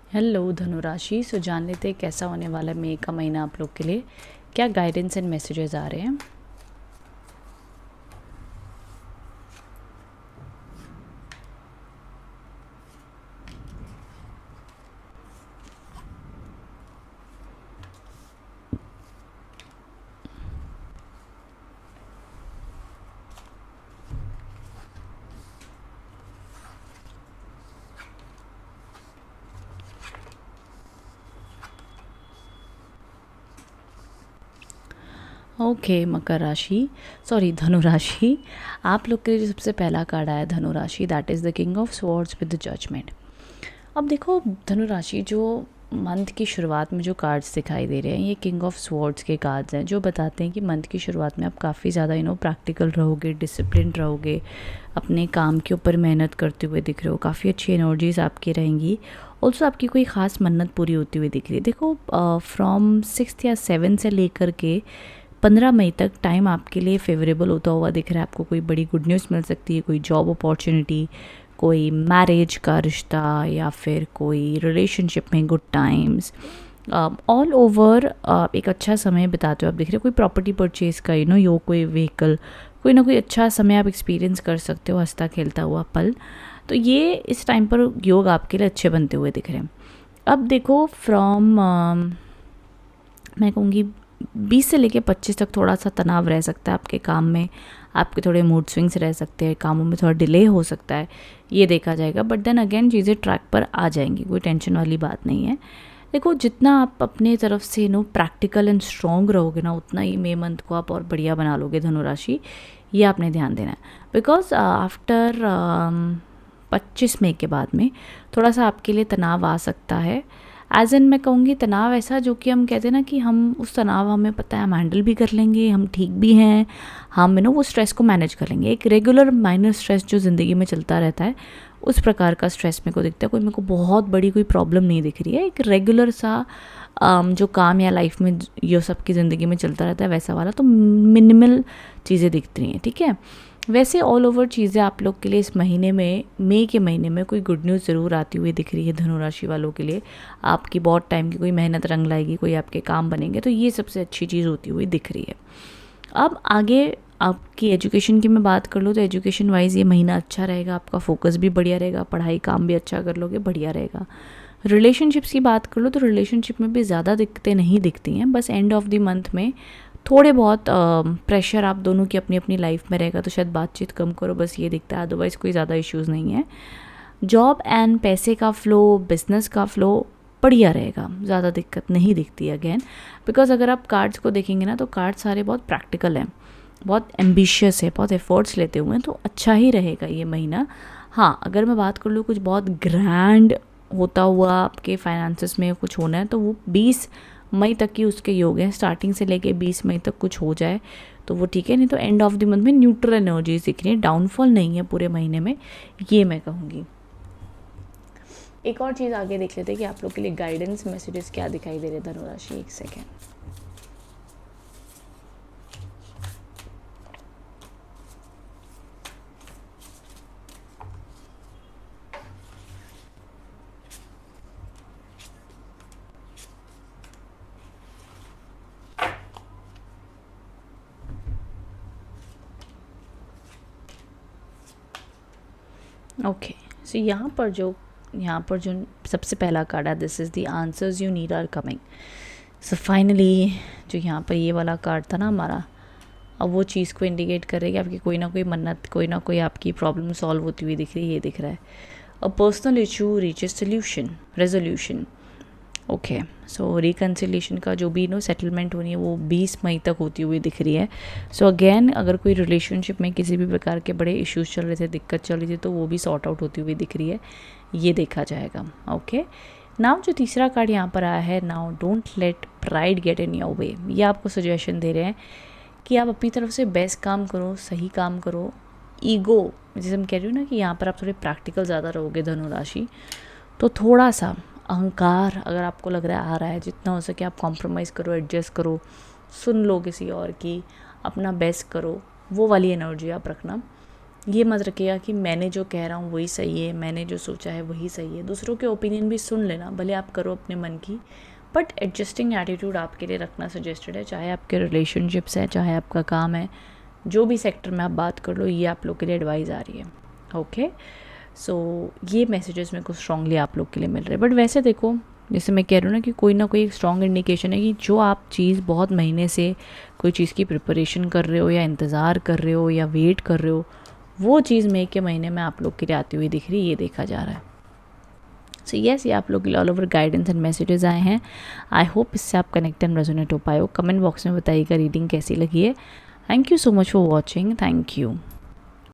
Hello धनुराशि। सो जान लेते हैं कैसा होने वाला है मई का महीना आप लोग के लिए, क्या गाइडेंस एंड मैसेजेस आ रहे हैं। ओके मकर राशि, सॉरी धनुराशि। आप लोग के लिए जो सबसे पहला कार्ड आया धनुराशि, that is the king of swords with the judgement. अब देखो धनुराशि, जो मंथ की शुरुआत में जो कार्ड्स दिखाई दे रहे हैं ये किंग ऑफ स्वॉर्ड्स के कार्ड्स हैं, जो बताते हैं कि मंथ की शुरुआत में आप काफ़ी ज़्यादा प्रैक्टिकल रहोगे, डिसिप्लिन रहोगे, अपने काम के ऊपर मेहनत करते हुए दिख रहे हो, काफ़ी अच्छी एनर्जीज आपकी रहेंगी। ऑल्सो आपकी कोई ख़ास मन्नत पूरी होती हुई दिख रही है। देखो फ्रॉम 6 या 7 से लेकर के 15 मई तक टाइम आपके लिए फेवरेबल होता हुआ दिख रहा है। आपको कोई बड़ी गुड न्यूज़ मिल सकती है, कोई जॉब अपॉर्चुनिटी, कोई मैरिज का रिश्ता, या फिर कोई रिलेशनशिप में गुड टाइम्स। ऑल ओवर एक अच्छा समय बिताते हो आप दिख रहे हो। कोई प्रॉपर्टी परचेज का योग, कोई व्हीकल, कोई ना कोई अच्छा समय आप एक्सपीरियंस कर सकते हो, हंसता खेलता हुआ पल। तो ये इस टाइम पर योग आपके लिए अच्छे बनते हुए दिख रहे हैं। अब देखो फ्रॉम मैं कहूँगी 20 से लेके 25 तक थोड़ा सा तनाव रह सकता है आपके काम में, आपके थोड़े मूड स्विंग्स रह सकते हैं, कामों में थोड़ा डिले हो सकता है, ये देखा जाएगा। बट देन अगेन चीज़ें ट्रैक पर आ जाएंगी, कोई टेंशन वाली बात नहीं है। देखो जितना आप अपने तरफ से प्रैक्टिकल एंड स्ट्रॉन्ग रहोगे ना, उतना ही मई मंथ को आप और बढ़िया बना लोगे धनुराशि। ये आपने ध्यान देना है। बिकॉज आफ्टर 25 मई के बाद में थोड़ा सा आपके लिए तनाव आ सकता है। एज इन मैं कहूँगी तनाव ऐसा जो कि हम कहते हैं ना कि हम उस तनाव, हमें पता है हम हैंडल भी कर लेंगे, हम ठीक भी हैं, हम वो स्ट्रेस को मैनेज कर लेंगे। एक रेगुलर माइनर स्ट्रेस जो ज़िंदगी में चलता रहता है, उस प्रकार का स्ट्रेस मेरे को दिखता है। कोई मेरे को बहुत बड़ी कोई प्रॉब्लम नहीं दिख रही है। एक रेगुलर सा जो काम या लाइफ में ये सब की ज़िंदगी में चलता रहता है वैसा वाला, तो मिनिमल चीज़ें दिखती हैं, ठीक है। वैसे ऑल ओवर चीज़ें आप लोग के लिए इस महीने में, मई के महीने में कोई गुड न्यूज़ ज़रूर आती हुई दिख रही है धनुराशि वालों के लिए। आपकी बहुत टाइम की कोई मेहनत रंग लाएगी, कोई आपके काम बनेंगे, तो ये सबसे अच्छी चीज़ होती हुई दिख रही है। अब आगे आपकी एजुकेशन की मैं बात कर लूँ तो एजुकेशन वाइज ये महीना अच्छा रहेगा, आपका फोकस भी बढ़िया रहेगा, पढ़ाई काम भी अच्छा कर लोगे, बढ़िया रहेगा। रिलेशनशिप्स की बात कर लो तो रिलेशनशिप में भी ज़्यादा दिक्कतें नहीं दिखती हैं, बस एंड ऑफ द मंथ में थोड़े बहुत प्रेशर आप दोनों की अपनी अपनी लाइफ में रहेगा, तो शायद बातचीत कम करो, बस ये दिखता है। अदरवाइज़ कोई ज़्यादा इश्यूज़ नहीं है। जॉब एंड पैसे का फ़्लो, बिजनेस का फ़्लो बढ़िया रहेगा, ज़्यादा दिक्कत नहीं दिखती है अगेन। बिकॉज अगर आप कार्ड्स को देखेंगे ना तो कार्ड सारे बहुत प्रैक्टिकल हैं, बहुत एम्बिशियस है, बहुत एफर्ट्स लेते हुए हैं, तो अच्छा ही रहेगा ये महीना। हाँ, अगर मैं बात कर लूँ कुछ बहुत ग्रैंड होता हुआ आपके फाइनेंसेस में कुछ होना है तो वो 20 मई तक की उसके योग हैं। स्टार्टिंग से लेके 20 मई तक कुछ हो जाए तो वो ठीक है, नहीं तो एंड ऑफ द मंथ में न्यूट्रल एनर्जीज दिख रही है, डाउनफॉल नहीं है पूरे महीने में, ये मैं कहूँगी। एक और चीज़ आगे देख लेते हैं कि आप लोग के लिए गाइडेंस मैसेजेस क्या दिखाई दे रहे हैं धनुराशि। एक सेकेंड। ओके, सो यहाँ पर जो सबसे पहला कार्ड है, this is the answers you need are coming. So finally जो यहाँ पर ये वाला कार्ड था ना हमारा, अब वो चीज़ को इंडिकेट कर रही है कि आपकी कोई ना कोई मन्नत, कोई ना कोई आपकी प्रॉब्लम सॉल्व होती हुई दिख रही है, ये दिख रहा है। A personal issue reaches solution, resolution. Okay, so reconciliation का जो भी सेटलमेंट होनी है वो 20 मई तक होती हुई दिख रही है। सो अगेन अगर कोई रिलेशनशिप में किसी भी प्रकार के बड़े इश्यूज चल रहे थे, दिक्कत चल रही थी, तो वो भी सॉर्ट आउट होती हुई दिख रही है, ये देखा जाएगा। ओके, नाउ जो तीसरा कार्ड यहाँ पर आया है, now don't let pride get in your way. ये आपको सजेशन दे रहे हैं कि आप अपनी तरफ से बेस्ट काम करो, सही काम करो। ईगो, जैसे हम कह रही हूँ ना कि यहाँ पर आप थोड़े प्रैक्टिकल ज़्यादा रहोगे धनुराशि, तो थोड़ा सा अहंकार अगर आपको लग रहा है आ रहा है, जितना हो सके आप कॉम्प्रोमाइज़ करो, एडजस्ट करो, सुन लो किसी और की, अपना बेस्ट करो, वो वाली एनर्जी आप रखना। ये मत रखिएगा कि मैंने जो कह रहा हूँ वही सही है, मैंने जो सोचा है वही सही है। दूसरों के ओपिनियन भी सुन लेना, भले आप करो अपने मन की, बट एडजस्टिंग एटीट्यूड आपके लिए रखना सजेस्टेड है। चाहे आपके रिलेशनशिप्स है, चाहे आपका काम है, जो भी सेक्टर में आप बात कर लो, ये आप लोग के लिए एडवाइस आ रही है। ओके, सो ये मैसेजेस मेरे को स्ट्रांगली आप लोग के लिए मिल रहे हैं। बट वैसे देखो, जैसे मैं कह रही हूँ ना कि कोई ना कोई एक स्ट्रॉन्ग इंडिकेशन है कि जो आप चीज़ बहुत महीने से कोई चीज़ की प्रिपरेशन कर रहे हो, या इंतज़ार कर रहे हो, या वेट कर रहे हो, वो चीज़ मई के महीने में आप लोग के लिए आती हुई दिख रही है, ये देखा जा रहा है। सो येस, ये आप लोग के लिए all over guidance and messages आए हैं। आई होप इससे आप कनेक्ट एंड रेजोनेट हो पाए हो। कमेंट बॉक्स में बताइएगा रीडिंग कैसी लगी है। Thank you so much for watching. Thank you.